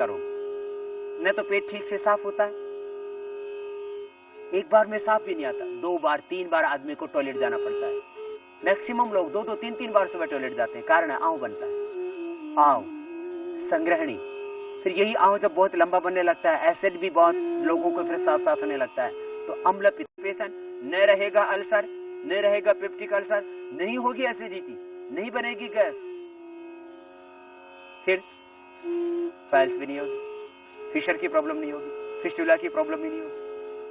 करो, न तो पेट ठीक से साफ होता है, एक बार में साफ भी नहीं आता, 2 बार 3 बार आदमी को टॉयलेट जाना पड़ता है। मैक्सिमम लोग 2-2 3-3 बार सुबह टॉयलेट जाते हैं, कारण है आंव बनता है, आंव संग्रहणी। फिर यही आंव जब बहुत लंबा बनने लगता है, एसिड भी बहुत लोगों को फिर साफ साफ होने लगता है, तो अम्ल पित्तपेशन, न रहेगा अल्सर, न रहेगा पेप्टिक अल्सर, नहीं होगी एसिडिटी, नहीं बनेगी गैस, फिर फाइल्स भी नहीं होगी, फिशर की प्रॉब्लम नहीं होगी, फिस्टुला की प्रॉब्लम भी नहीं होगी।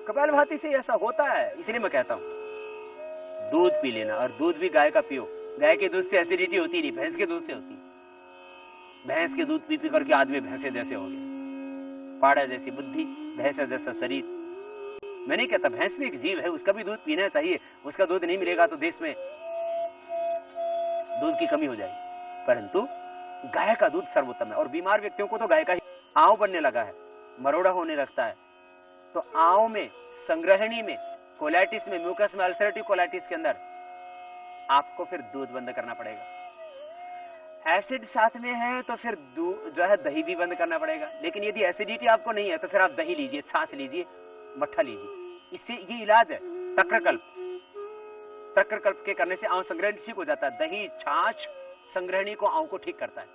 कपालभाति से ऐसा होता है, इसलिए मैं कहता हूं दूध पी लेना, और दूध भी गाय का पियो। गाय के दूध से एसिडिटी होती नहीं, भैंस के दूध से होती। भैंस के दूध पी पी करके आदमी भैंसे जैसे हो गए, पाड़ा जैसी बुद्धि, भैंस जैसा शरीर। मैं नहीं कहता, भैंस भी एक जीव है, उसका भी दूध पीना चाहिए, उसका दूध नहीं मिलेगा तो देश में दूध की कमी हो जाएगी, परंतु गाय का दूध सर्वोत्तम है। और बीमार व्यक्तियों को तो गाय का ही, आंव बनने लगा है, मरोड़ा होने लगता है, तो आंव में, संग्रहणी में, कोलाइटिस में, म्यूकस में, अल्सरेटिव कोलाइटिस के अंदर आपको फिर दूध बंद करना पड़ेगा। एसिड साथ में है तो फिर जो है दही भी बंद करना पड़ेगा। लेकिन यदि एसिडिटी आपको नहीं है तो फिर आप दही लीजिए, छाछ लीजिए, मट्ठा लीजिए, इससे ये इलाज है। तक्रकल्प, तक्रकल्प के करने से आंव संग्रहणी ठीक हो जाता है। दही, छाछ संग्रहणी को, आंव को ठीक करता है,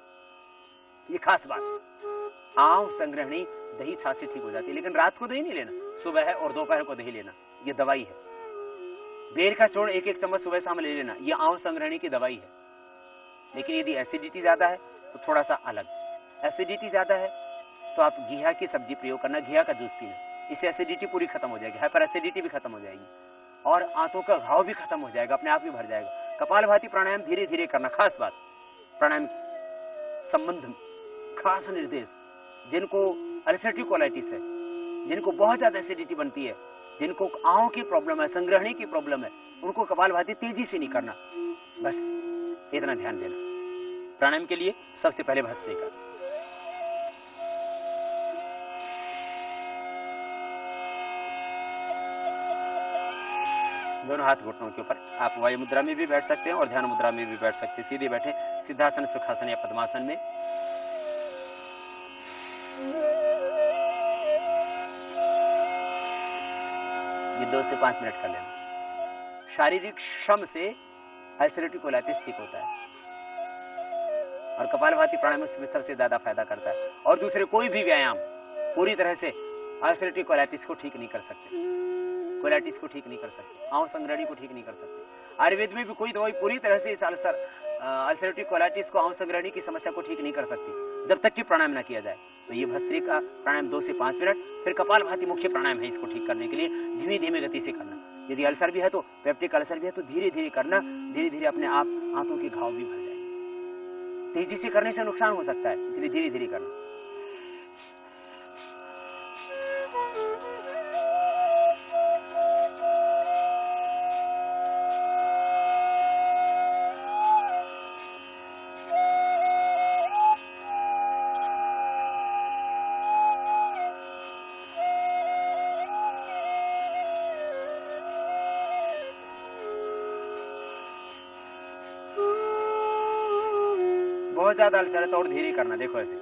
ये खास बात। आंव संग्रहणी दही छाछ से ठीक हो जाती है, लेकिन रात को दही नहीं लेना, सुबह और दोपहर को दही लेना, ये दवाई है। बेर का चूर्ण 1-1 चम्मच सुबह शाम ले लेना, ये आंव संग्रहणी की दवाई है। लेकिन यदि एसिडिटी ज्यादा है तो थोड़ा सा अलग। एसिडिटी ज्यादा है तो आप घिया की सब्जी प्रयोग करना, घिया का जूस पीना, इससे एसिडिटी पूरी खत्म हो जाएगी, हाइपर एसिडिटी भी खत्म हो जाएगी, और आंतों का घाव भी खत्म हो जाएगा, अपने आप ही भर जाएगा। कपालभाति प्राणायाम धीरे धीरे करना, खास बात। प्राणायाम संबंध खास निर्देश, जिनको अल्सरेटिव कोलाइटिस है, जिनको बहुत ज्यादा एसिडिटी बनती है, जिनको आंव की प्रॉब्लम है, संग्रहणी की प्रॉब्लम है, उनको कपालभाति तेजी से नहीं करना, बस इतना ध्यान देना। प्राणायाम के लिए सबसे पहले भस्त्रिका, दोनों हाथ घुटनों के ऊपर। आप वायु मुद्रा में भी बैठ सकते हैं और ध्यान मुद्रा में भी बैठ सकते हैं। सीधे बैठे, सिद्धासन, सुखासन या पद्मासन में। ये 2 से 5 मिनट कर लेना। शारीरिक श्रम से अल्सरेटिव कोलाइटिस ठीक होता है, और कपालभाति प्राणायाम में सबसे ज्यादा फायदा करता है। और दूसरे कोई भी व्यायाम पूरी तरह से अल्सरेटिव कोलाइटिस को ठीक नहीं कर सकते, कोलाइटिस को ठीक नहीं कर सकते, आंव संग्रहणी को ठीक नहीं कर सकते। आयुर्वेद में भी कोई दवाई पूरी तरह से इस अल्सरेटिव कोलाइटिस को, आंव संग्रहणी की समस्या को ठीक नहीं कर सकती, जब तक कि प्राणायाम न किया जाए। तो ये भस्त्रिका प्राणायाम 2 से 5 मिनट। फिर कपालभाति मुख्य प्राणायाम है, इसको ठीक करने के लिए धीमी धीमी गति से करना। यदि अल्सर भी है तो, पेप्टिक अल्सर भी है तो धीरे धीरे करना, धीरे धीरे अपने आप आंतों के घाव भी भर जाएंगे। तेजी से करने से नुकसान हो सकता है, इसलिए धीरे धीरे करना। बहुत ज्यादा अल्सर है तो और धीरे करना, देखो ऐसे।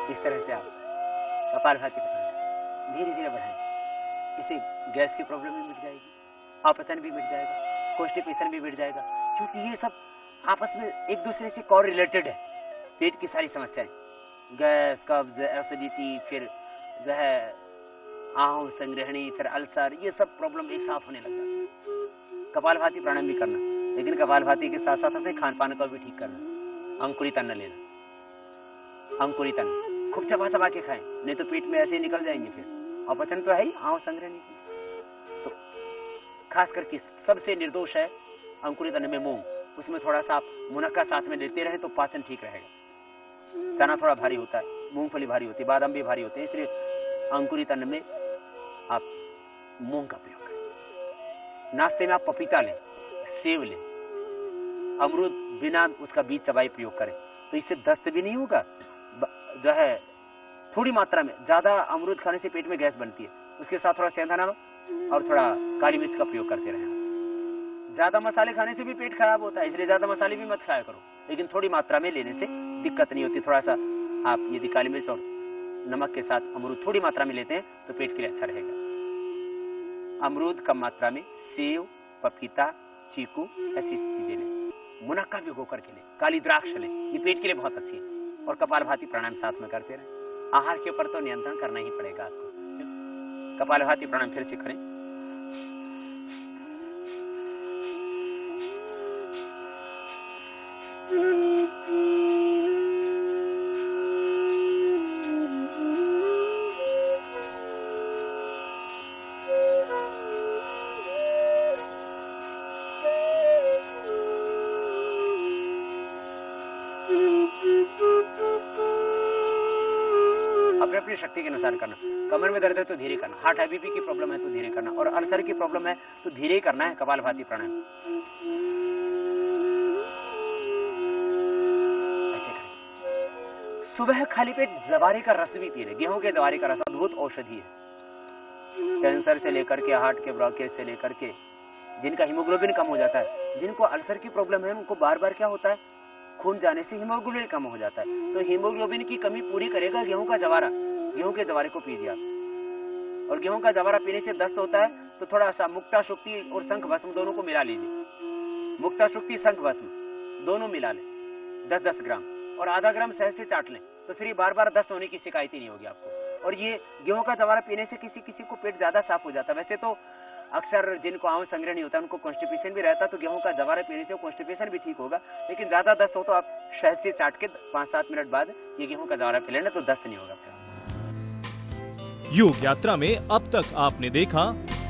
इस तरह से आप कपालभाति धीरे धीरे बढ़ाएं, इससे गैस की प्रॉब्लम भी मिट जाएगी, अपचन भी मिट जाएगा, कॉन्स्टिपेशन भी मिट जाएगा, क्योंकि ये सब आपस में एक दूसरे से कॉर रिलेटेड है। पेट की सारी समस्याएं, गैस, कब्ज, एसिडिटी, फिर जो है आंव संग्रहणी, फिर अल्सर, ये सब प्रॉब्लम एक साथ होने लग जाती है। कपालभाति प्राणायाम भी करना, लेकिन कपालभाति के साथ साथ अपने खान पान को भी ठीक करना। अंकुरित अन्न लेना, अंकुरित अन्न खूब चबा चबा के खाएं, नहीं तो पेट में ऐसे निकल जाएंगे फिर, अपचन तो है ही, आंव संग्रहणी की। तो खास करके सबसे निर्दोष है अंकुरित अन्न में मूंग, उसमें थोड़ा सा आप मुनक्का साथ में लेते रहे तो पाचन ठीक रहेगा। चना थोड़ा भारी होता है, मूंगफली भारी होती है, बादाम भी भारी होते हैं, इसलिए अंकुरित अन्न में आप मूंग का प्रयोग करें। नाश्ते में आप पपीता लें, सेब लें, अमरूद बिना उसका बीज चबाए प्रयोग करें तो इससे दस्त भी नहीं होगा। जो है थोड़ी मात्रा में, ज्यादा अमरूद खाने से पेट में गैस बनती है, उसके साथ थोड़ा सेंधा नमक और थोड़ा काली मिर्च का प्रयोग करते रहें। ज्यादा मसाले खाने से भी पेट खराब होता है, इसलिए ज्यादा मसाले भी मत खाया करो, लेकिन थोड़ी मात्रा में लेने से दिक्कत नहीं होती। थोड़ा सा आप यदि काली मिर्च और नमक के साथ अमरूद थोड़ी मात्रा में लेते हैं तो पेट के लिए अच्छा रहेगा। अमरूद कम मात्रा में, सेव, पपीता, चीकू ऐसी चीजें लें। मुनक्का भिगो करके लें, काली द्राक्ष लें, ये पेट के लिए बहुत अच्छी है। और कपालभाति प्राणायाम साथ में करते रहें। आहार के ऊपर तो नियंत्रण करना ही पड़ेगा आपको। कपालभाति प्राणायाम फिर से करें। अपने अपनी शक्ति के अनुसार करना। कमर में दर्द है तो धीरे करना, हार्ट हाई बीपी की प्रॉब्लम है तो धीरे करना, और अल्सर की प्रॉब्लम है तो धीरे ही करना है कपालभाति प्राणायाम। ऐसे करें। सुबह खाली पेट जवारे का रस भी पी ले। गेहूं के जवारे का रस अद्भुत औषधि है। कैंसर से लेकर के, हार्ट के ब्लॉकेज से लेकर के, जिनका हीमोग्लोबिन कम हो जाता है, जिनको अल्सर की प्रॉब्लम है, उनको बार बार क्या होता है, खून जाने से हीमोग्लोबिन कम हो जाता है। तो हीमोग्लोबिन की कमी पूरी करेगा गेहूं का जवारा। गेहूं के जवारे को पीजिए आप। और गेहूं का जवारा पीने से दस्त होता है तो थोड़ा सा मुक्ता शुक्ति और शंख भस्म दोनों को मिला लीजिए। मुक्ता शुक्ति, शंख भस्म दोनों मिला लें 10-10 ग्राम, और आधा ग्राम शहद से चाट लें, तो फिर बार बार दस्त होने की शिकायत ही नहीं होगी आपको। और ये गेहूं का जवारा पीने से किसी किसी को पेट ज्यादा साफ हो जाता है। वैसे तो अक्सर जिनको आंवला संग्रह नहीं होता उनको कॉन्स्टिपेशन भी रहता, तो गेहूं का जवारा पीने से कॉन्स्टिपेशन भी ठीक होगा। लेकिन ज्यादा दस्त हो तो आप शहद से चाट के 5-7 मिनट बाद ये गेहूं का जवारा पी लेना, तो दस्त नहीं होगा फिर। योग यात्रा में अब तक आपने देखा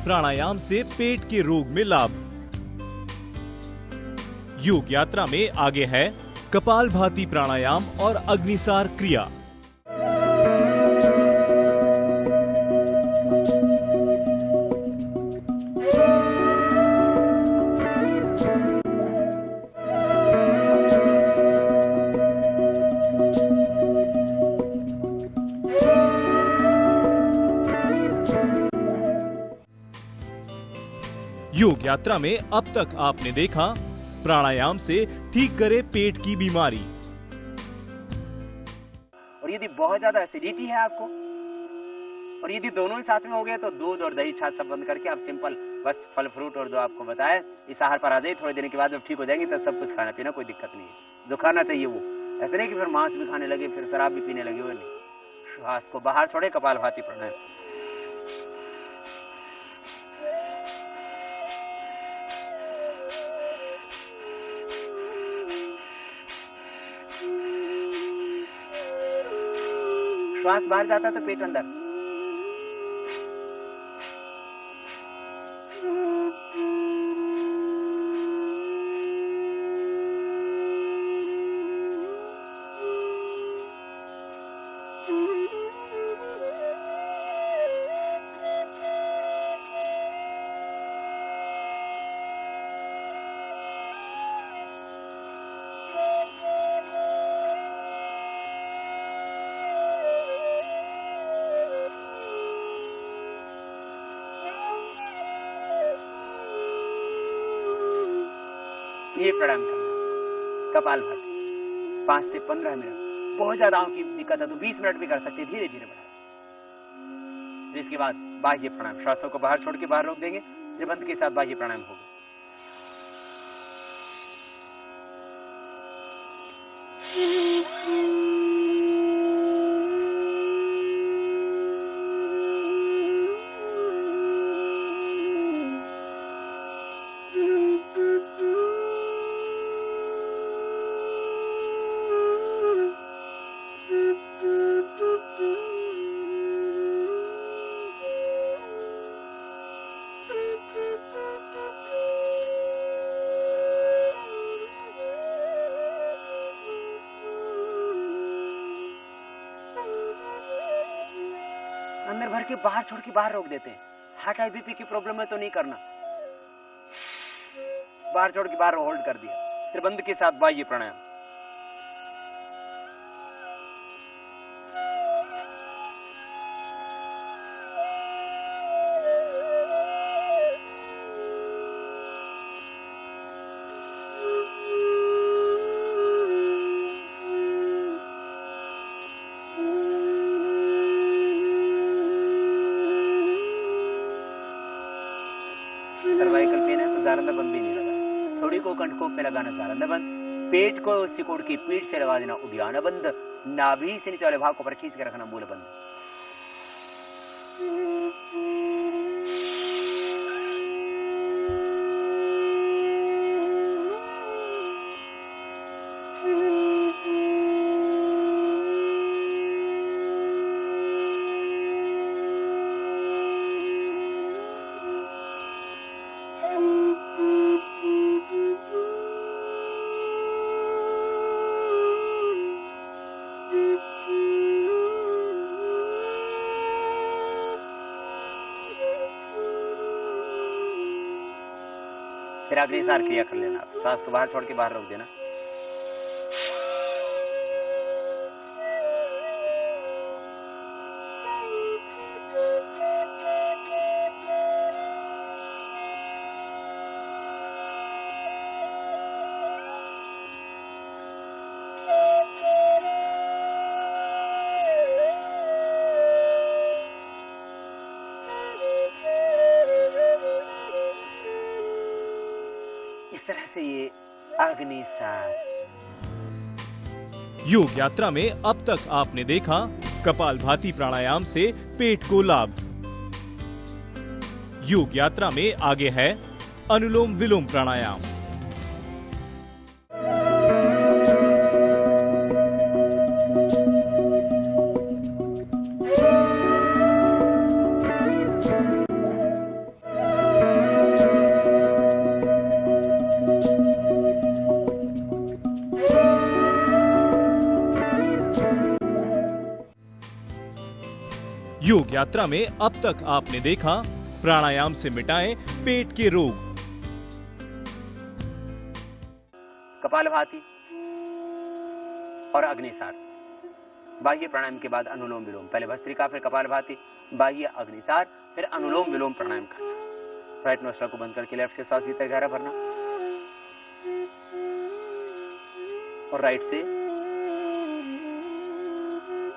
प्राणायाम से पेट के रोग में लाभ। योग यात्रा में आगे है कपालभाति प्राणायाम और अग्निसार क्रिया। योग यात्रा में अब तक आपने देखा प्राणायाम से ठीक करे पेट की बीमारी। और यदि बहुत ज्यादा एसिडिटी है आपको, और यदि दोनों ही साथ में हो गए, तो दूध और दही छाछ सब बंद करके आप सिंपल बस फल फ्रूट और जो आपको बताया इस आहार पर आ जाइए। थोड़े दिन के बाद जब ठीक हो जाएंगे तब सब कुछ खाना पीना कोई दिक्कत नहीं है। जो खाना चाहिए वो, ऐसे नहीं कि फिर मांस भी खाने लगे, फिर शराब भी पीने लगे, वो नहीं। श्वास को बाहर छोड़े, कपालभाति प्राणायाम। श्वास बाहर जाता तो पेट अंदर। ये प्राणायाम करना कपालभाति 5 से 15 मिनट। बहुत ज्यादा आंखों की दिक्कत है तो 20 मिनट भी कर सकते हैं, धीरे धीरे बढ़ाएं। इसके बाद बाह्य प्राणायाम, श्वासों को बाहर छोड़ के बाहर रोक देंगे, त्रिबंध के साथ बाह्य प्राणायाम होगा। अंदर भर के बाहर छोड़ के बाहर रोक देते हैं। हार्ट हाई बीपी की प्रॉब्लम है तो नहीं करना, बाहर छोड़ के बाहर होल्ड कर दिया। त्रिबंध के साथ बाह्य प्राणायाम। सर्वाइकल पेन है तो जालंधर बंद भी नहीं लगा। थोड़ी को कंठकोप में लगाना जालंधर बंद, पेट को सिकोड़ की पीठ से लगा देना उद्यान बंद, नाभि से नीचे वाले भाग को पर खींच के रखना मूल बंद। फिर अग्निसार क्रिया कर लेना। सांस को बाहर छोड़ के बाहर रोक देना। इस तरह से ये अग्निसार। योग यात्रा में अब तक आपने देखा कपालभाति प्राणायाम से पेट को लाभ। योग यात्रा में आगे है अनुलोम विलोम प्राणायाम। योग यात्रा में अब तक आपने देखा प्राणायाम से मिटाएं पेट के रोग। कपालभाति और अग्निसार। बाह्य प्राणायाम के बाद अनुलोम विलोम। पहले भस्त्रिका, फिर कपालभाति, बाह्य अग्निसार, फिर अनुलोम विलोम प्राणायाम करना। राइट नोस्ट्रल को बंद करके लेफ्ट से सांस भीतर गहरा भरना और राइट से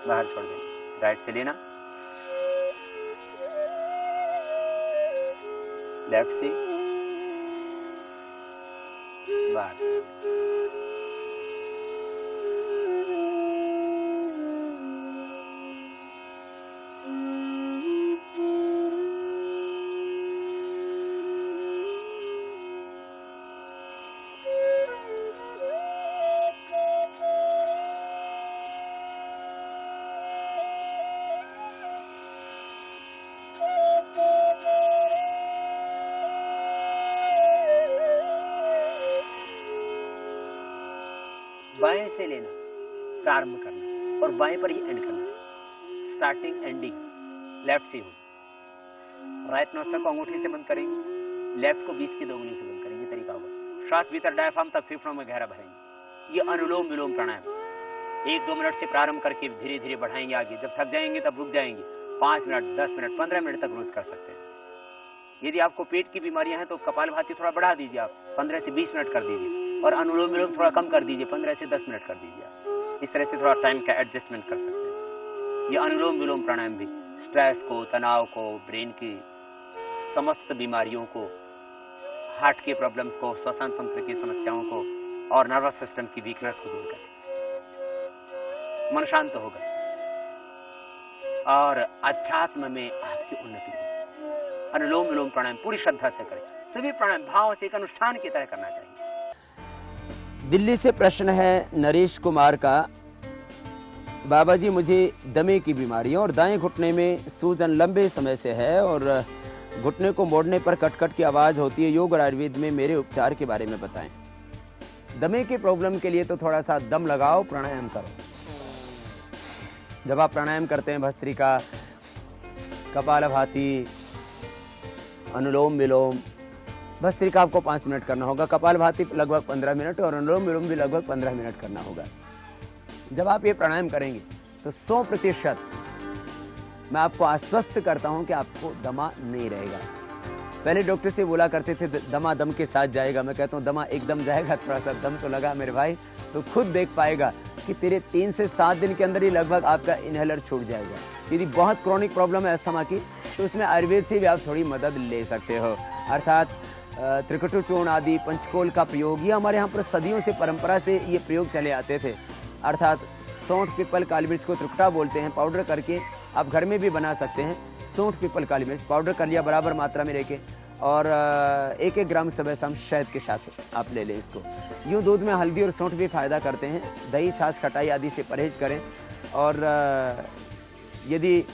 बाहर छोड़ देना। राइट से लेना, लेफ्ट से बाहर। बाएं से लेना, प्रारंभ करना और बाएं पर ही एंड करना। स्टार्टिंग एंडिंग लेफ्ट से हो। राइट नोस्ट्रल को अंगूठी से बंद करेंगे, लेफ्ट को 20 की दोगुनी से बंद करेंगे। तरीका होगा श्वास भीतर डायफ्राम तक फेफड़ों में गहरा भरेंगे। ये अनुलोम विलोम प्राणायाम 1-2 मिनट से प्रारंभ करके धीरे धीरे बढ़ाएंगे आगे। जब थक जाएंगे तब रुक जाएंगे। 5 मिनट, 10 मिनट, 15 मिनट तक रोज कर सकते हैं। यदि आपको पेट की बीमारियां हैं तो कपालभाति थोड़ा बढ़ा दीजिए, आप 15 से 20 मिनट कर दीजिए और अनुलोम विलोम थोड़ा कम कर दीजिए, 15 से 10 मिनट कर दीजिए। इस तरह से थोड़ा टाइम का एडजस्टमेंट कर सकते हैं। ये अनुलोम विलोम प्राणायाम भी स्ट्रेस को, तनाव को, ब्रेन की समस्त बीमारियों को, हार्ट के प्रॉब्लम्स को, श्वसन तंत्र की समस्याओं को और नर्वस सिस्टम की वीकनेस को दूर करें। मन शांत होगा और अध्यात्म में आपकी उन्नति होगी। अनुलोम विलोम प्राणायाम पूरी श्रद्धा से करें। सभी प्राणायाम भाव से एक अनुष्ठान की तरह करना चाहिए। दिल्ली से प्रश्न है नरेश कुमार का। बाबा जी, मुझे दमे की बीमारी है और दाएं घुटने में सूजन लंबे समय से है और घुटने को मोड़ने पर कट-कट की आवाज़ होती है। योग और आयुर्वेद में मेरे उपचार के बारे में बताएं। दमे के प्रॉब्लम के लिए तो थोड़ा सा दम लगाओ, प्राणायाम करो। जब आप प्राणायाम करते हैं भस्त्रिका, कपालभाति, अनुलोम विलोम, भस्त्रिका आपको 5 मिनट करना होगा, कपालभाति लगभग 15 मिनट और अनुलोम विलोम भी लगभग 15 मिनट करना होगा। जब आप ये प्राणायाम करेंगे तो 100% मैं आपको आश्वस्त करता हूं कि आपको दमा नहीं रहेगा। पहले डॉक्टर से बोला करते थे दमा दम के साथ जाएगा, मैं कहता हूं दमा एकदम जाएगा, थोड़ा सा दम तो लगा मेरे भाई, तो खुद देख पाएगा कि तेरे 3 से 7 दिन के अंदर ही लगभग आपका इनहेलर छूट जाएगा। यदि बहुत क्रॉनिक प्रॉब्लम है अस्थमा की तो उसमें आयुर्वेद से भी आप थोड़ी मदद ले सकते हो, अर्थात त्रिकटु चूर्ण आदि पंचकोल का प्रयोग, ये हमारे यहाँ पर सदियों से परंपरा से ये प्रयोग चले आते थे। अर्थात सौंठ पीपल काली मिर्च को त्रिकटा बोलते हैं, पाउडर करके आप घर में भी बना सकते हैं। सौंठ पीपल काली मिर्च पाउडर कर लिया बराबर मात्रा में लेके, और 1-1 ग्राम सुबह शाम शहद के साथ आप ले लें इसको। यूँ दूध में हल्दी और सौंठ भी फ़ायदा करते हैं। दही छाछ खटाई आदि से परहेज करें, और यदि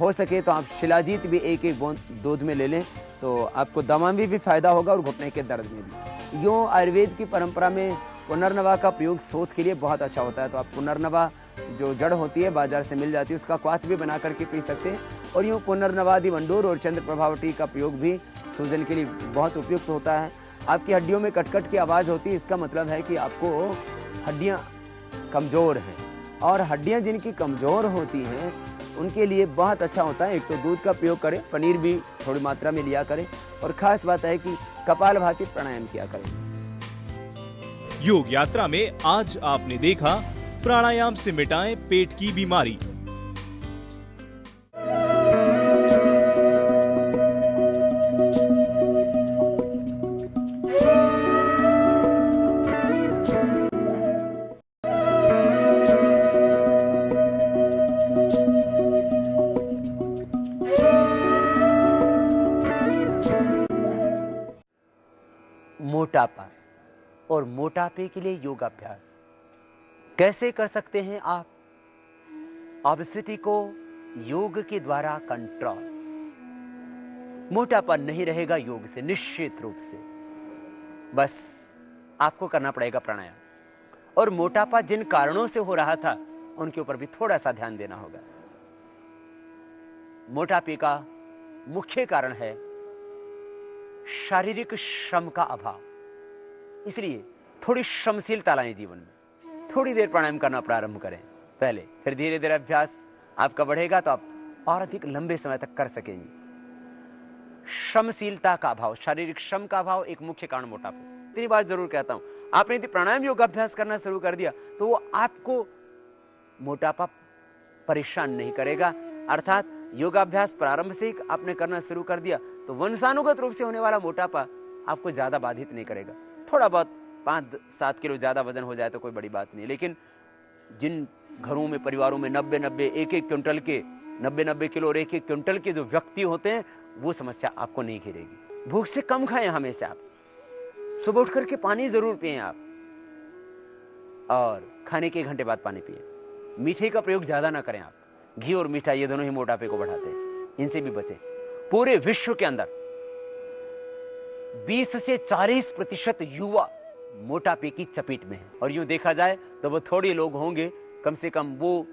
हो सके तो आप शिलाजीत भी 1-1 बूंद दूध में ले लें तो आपको दमा में भी फायदा होगा और घुटने के दर्द में भी। यूँ आयुर्वेद की परंपरा में पुनर्नवा का प्रयोग शोथ के लिए बहुत अच्छा होता है। तो आप पुनर्नवा जो जड़ होती है बाजार से मिल जाती है, उसका क्वाथ भी बना करके पी सकते हैं। और यूँ पुनर्नवादि वंडूर और चंद्र प्रभावटी का प्रयोग भी सूजन के लिए बहुत उपयुक्त होता है। आपकी हड्डियों में कटकट की आवाज़ होती है, इसका मतलब है कि आपको हड्डियाँ कमज़ोर हैं, और हड्डियाँ जिनकी कमज़ोर होती हैं उनके लिए बहुत अच्छा होता है एक तो दूध का प्रयोग करें, पनीर भी थोड़ी मात्रा में लिया करें, और ख़ास बात है कि कपालभाति प्राणायाम किया करें। योग यात्रा में आज आपने देखा प्राणायाम से मिटाएं पेट की बीमारी। मोटापा और मोटापे के लिए योगाभ्यास कैसे कर सकते हैं आप? ओबेसिटी को योग के द्वारा कंट्रोल। मोटापा नहीं रहेगा योग से, निश्चित रूप से। बस आपको करना पड़ेगा प्राणायाम, और मोटापा जिन कारणों से हो रहा था उनके ऊपर भी थोड़ा सा ध्यान देना होगा। मोटापे का मुख्य कारण है शारीरिक श्रम का अभाव, इसलिए थोड़ी श्रमशीलता लाएं जीवन में। थोड़ी देर प्राणायाम करना प्रारंभ करें पहले, फिर धीरे धीरे अभ्यास आपका बढ़ेगा तो आप और अधिक लंबे समय तक कर सकेंगे। श्रमशीलता का अभाव, शारीरिक श्रम का अभाव एक मुख्य कारण मोटापा। इतनी बात जरूर कहता हूं, आपने यदि प्राणायाम योगाभ्यास करना शुरू कर दिया तो वो आपको मोटापा परेशान नहीं करेगा। अर्थात योगाभ्यास प्रारंभ से ही आपने करना शुरू कर दिया तो वंशानुगत रूप से होने वाला मोटापा आपको ज्यादा बाधित नहीं करेगा। थोड़ा बहुत 5-7 किलो ज्यादा वजन हो जाए तो कोई बड़ी बात नहीं, लेकिन जिन घरों में परिवारों में 90-90 1-1 क्विंटल के 90-90 किलो और 1-1 क्विंटल के जो व्यक्ति होते हैं वो समस्या आपको नहीं घेरेगी। भूख से कम खाएं हमेशा आप, सुबह उठ करके पानी जरूर पिएं आप, और खाने के 1 घंटे बाद पानी पिएं। मीठे का प्रयोग ज्यादा ना करें आप, घी और मीठा ये दोनों ही मोटापे को बढ़ाते हैं, इनसे भी बचें। पूरे विश्व के अंदर 20 से 40% युवा मोटापे की चपेट में है, और यूं देखा जाए तो वो थोड़े लोग होंगे, कम से कम वो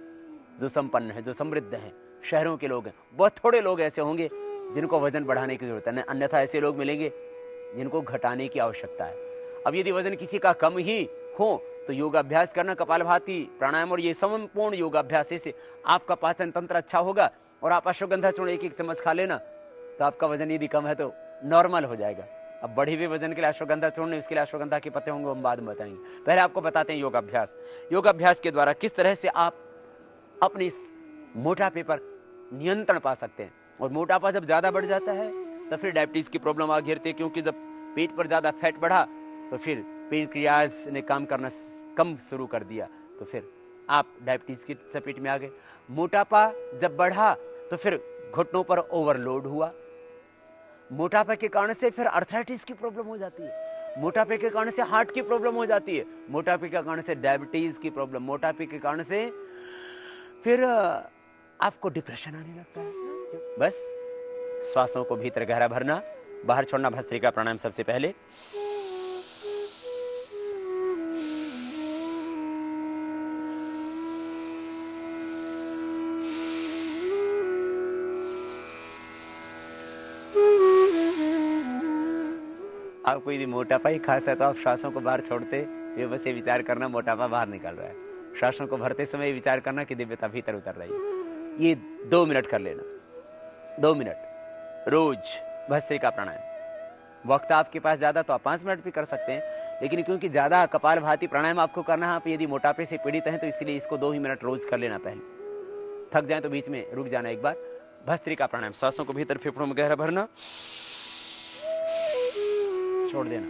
जो संपन्न है, जो समृद्ध हैं, शहरों के लोग हैं, बहुत थोड़े लोग ऐसे होंगे जिनको वजन बढ़ाने की जरूरत है, अन्यथा ऐसे लोग मिलेंगे जिनको घटाने की आवश्यकता है। अब यदि वजन किसी का कम ही हो तो योगाभ्यास करना, कपालभाति प्राणायाम और ये संपूर्ण योगाभ्यास से आपका पाचन तंत्र अच्छा होगा, और आप अश्वगंधा चूर्ण 1-1 चम्मच खा लेना तो आपका वजन यदि कम है तो नॉर्मल हो जाएगा। अब बढ़े हुए वजन के लिए अश्वगंधा चूर्ण, इसके लिए अश्वगंधा के पत्ते होंगे, हम बाद में बताएंगे। पहले आपको बताते हैं योगाभ्यास। योगाभ्यास के द्वारा किस तरह से आप अपने इस मोटापे पर नियंत्रण पा सकते हैं। और मोटापा जब ज्यादा बढ़ जाता है तो फिर डायबिटीज की प्रॉब्लम आ घेरती है, क्योंकि जब पेट पर ज्यादा फैट बढ़ा तो फिर पेनक्रियाज ने काम करना कम शुरू कर दिया, तो फिर आप डायबिटीज की चपेट में आ गए। मोटापा जब बढ़ा तो फिर घुटनों पर ओवरलोड हुआ, मोटापे के कारण से फिर अर्थराइटिस की प्रॉब्लम हो जाती है, मोटापे के कारण से हार्ट की प्रॉब्लम हो जाती है, मोटापे के कारण से डायबिटीज की प्रॉब्लम, मोटापे के कारण से फिर आपको डिप्रेशन आने लगता है। बस श्वासों को भीतर गहरा भरना, बाहर छोड़ना। भस्त्रिका प्राणायाम सबसे पहले। आपको यदि मोटापा ही खास है तो आप श्वासों को बाहर छोड़ते हुए बस ये विचार करना मोटापा बाहर निकल रहा है। श्वासों को भरते समय विचार करना कि दिव्यता भीतर उतर रही है। ये 2 मिनट कर लेना, 2 मिनट रोज भस्त्रिका प्राणायाम। वक्त आपके पास ज्यादा तो आप 5 मिनट भी कर सकते हैं, लेकिन क्योंकि ज्यादा कपालभाति प्राणायाम आपको करना है, आप यदि मोटापे से पीड़ित हैं तो इसलिए इसको 2 ही मिनट रोज कर लेना। पहले थक जाए तो बीच में रुक जाना एक बार। भस्त्रिका प्राणायाम, सांसों को भीतर फेफड़ों में गहरा भरना, छोड़ देना।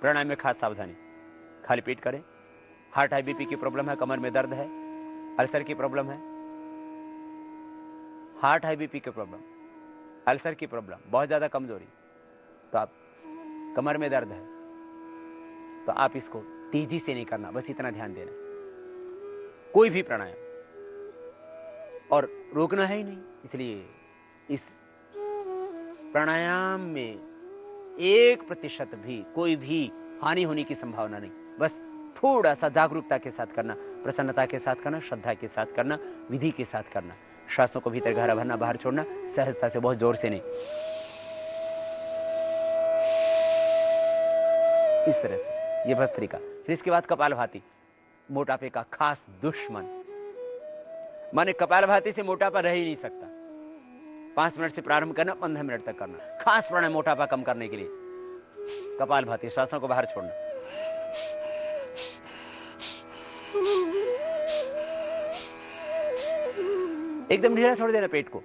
प्राणायाम में खास सावधानी, खाली पेट करें। हार्ट हाई बीपी की प्रॉब्लम है, कमर में दर्द है, अल्सर की प्रॉब्लम है, हार्ट हाई बीपी की प्रॉब्लम, अल्सर की प्रॉब्लम, बहुत ज्यादा कमजोरी, तो आप कमर में दर्द है तो आप इसको तेजी से नहीं करना, बस इतना ध्यान देना। कोई भी प्राणायाम और रोकना है ही नहीं, इसलिए इस प्राणायाम में 1% भी कोई भी हानि होने की संभावना नहीं। बस थोड़ा सा जागरूकता के साथ करना, प्रसन्नता के साथ करना, श्रद्धा के साथ करना, विधि के साथ करना। श्वासों को भीतर गहरा भरना, बाहर छोड़ना, सहजता से, बहुत जोर से नहीं, इस तरह से। ये भस्त्रिका। फिर इसके बाद कपालभाति, मोटापे का खास दुश्मन। माने कपालभाति से मोटापा रह ही नहीं सकता। 5 मिनट से प्रारंभ करना, 15 मिनट तक करना। खास प्राणायाम मोटापा कम करने के लिए कपालभाति, श्वासों को बाहर छोड़ना। एकदम ढीला छोड़ देना पेट को।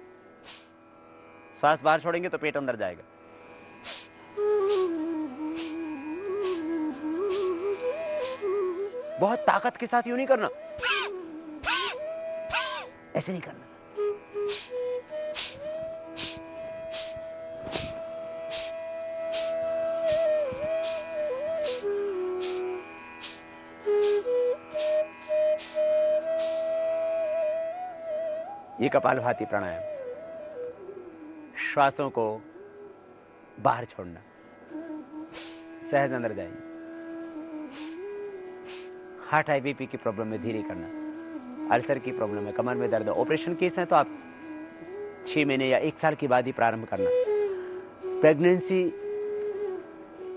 श्वास बाहर छोड़ेंगे तो पेट अंदर जाएगा। बहुत ताकत के साथ यूं नहीं करना, ऐसे नहीं करना। ये कपालभाति प्राणायाम, श्वासों को बाहर छोड़ना, सहज अंदर जाएंगे। हार्ट हाई बीपी की प्रॉब्लम में धीरे करना, अल्सर की प्रॉब्लम है, कमर में दर्द, ऑपरेशन केस है तो आप 6 महीने या 1 साल के बाद ही प्रारंभ करना। प्रेगनेंसी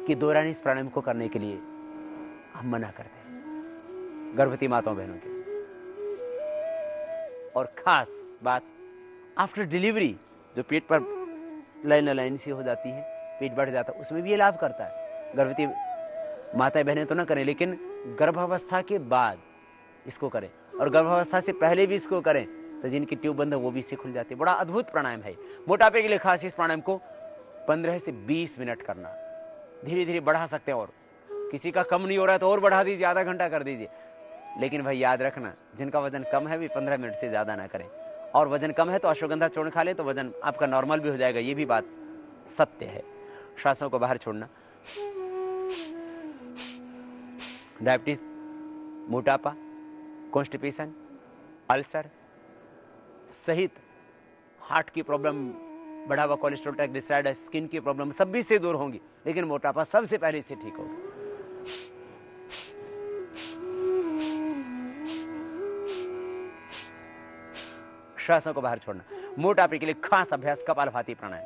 के दौरान इस प्राणायाम को करने के लिए हम मना करते हैं, गर्भवती माताओं बहनों के लिए। और खास बात, आफ्टर डिलीवरी जो पेट पर लाइन सी हो जाती है, पेट बढ़ जाता है, उसमें भी ये लाभ करता है। गर्भवती माताएं बहनें तो ना करें, लेकिन गर्भावस्था के बाद इसको करें, और गर्भावस्था से पहले भी इसको करें तो जिनकी ट्यूब बंद है वो भी इससे खुल जाती है। बड़ा अद्भुत प्राणायाम है। मोटापे के लिए खास इस प्राणायाम को 15 से 20 मिनट करना, धीरे धीरे बढ़ा सकते हैं। और किसी का कम नहीं हो रहा है तो और बढ़ा दीजिए, आधा घंटा कर दीजिए। लेकिन भाई याद रखना, जिनका वजन कम है भी 15 मिनट से ज्यादा ना करें। और वजन कम है तो अश्वगंधा चूर्ण खा ले तो वजन आपका नॉर्मल भी हो जाएगा, ये भी बात सत्य है। श्वासों को बाहर छोड़ना। डायबिटीज, मोटापा, कॉन्स्टिपेशन, अल्सर सहित हार्ट की प्रॉब्लम, बढ़ा हुआ कोलेस्ट्रॉल, ट्राइग्लिसराइड, स्किन की प्रॉब्लम सब भी से दूर होंगी, लेकिन मोटापा सबसे पहले इससे ठीक होगा। श्वासों को बाहर छोड़ना। मोटापे के लिए खास अभ्यास कपालभाति प्राणायाम।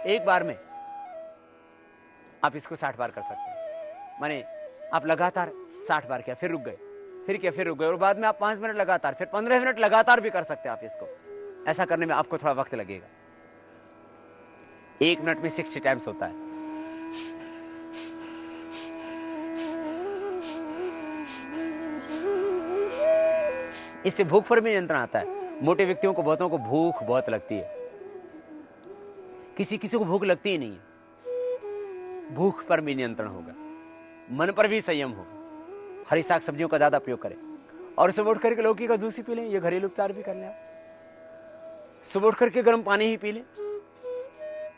एक बार में आप इसको 60 बार कर सकते हैं। माने आप लगातार 60 बार किया, फिर रुक गए, फिर किया, फिर रुक गए, और बाद में आप 5 मिनट लगातार, फिर 15 मिनट लगातार भी कर सकते हैं आप इसको। ऐसा करने में आपको थोड़ा वक्त लगेगा। 1 मिनट में 60 टाइम्स होता है। इससे भूख पर भी नियंत्रण आता है। मोटे व्यक्तियों को, बहुतों को भूख बहुत लगती है, किसी किसी को भूख लगती ही नहीं है। भूख पर भी नियंत्रण होगा, मन पर भी संयम होगा। हरी साग सब्जियों का ज्यादा प्रयोग करें, और सुबह उठ करके लौकी का जूस ही पी लें। ये घरेलू उपचार भी कर लें आप। सुबह उठ करके गर्म पानी ही पी लें,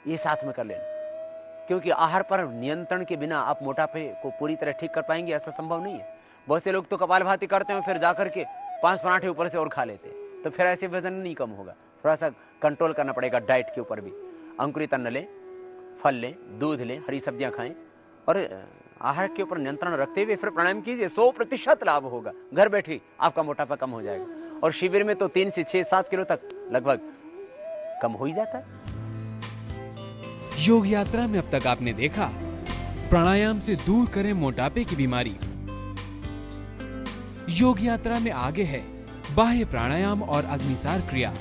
ये साथ में कर लेना। क्योंकि आहार पर नियंत्रण के बिना आप मोटापे को पूरी तरह ठीक कर पाएंगे ऐसा संभव नहीं है। बहुत से लोग तो कपालभाति करते हैं, फिर जाकर के 5 पराठे ऊपर से और खा लेते हैं, तो फिर ऐसे वजन नहीं कम होगा। थोड़ा सा कंट्रोल करना पड़ेगा डाइट के ऊपर भी। अंकुरित अन्न लें, फल लें, दूध लें, हरी सब्जियां खाएं, और आहार के ऊपर नियंत्रण रखते हुए फिर प्राणायाम कीजिए। 100% लाभ होगा। घर बैठे आपका मोटापा कम हो जाएगा। और शिविर में तो 3 से 6-7 किलो तक लगभग कम हो ही जाता है। योग यात्रा में अब तक आपने देखा, प्राणायाम से दूर करें मोटापे की बीमारी। योग यात्रा में आगे है बाह्य प्राणायाम और अग्निसार क्रिया।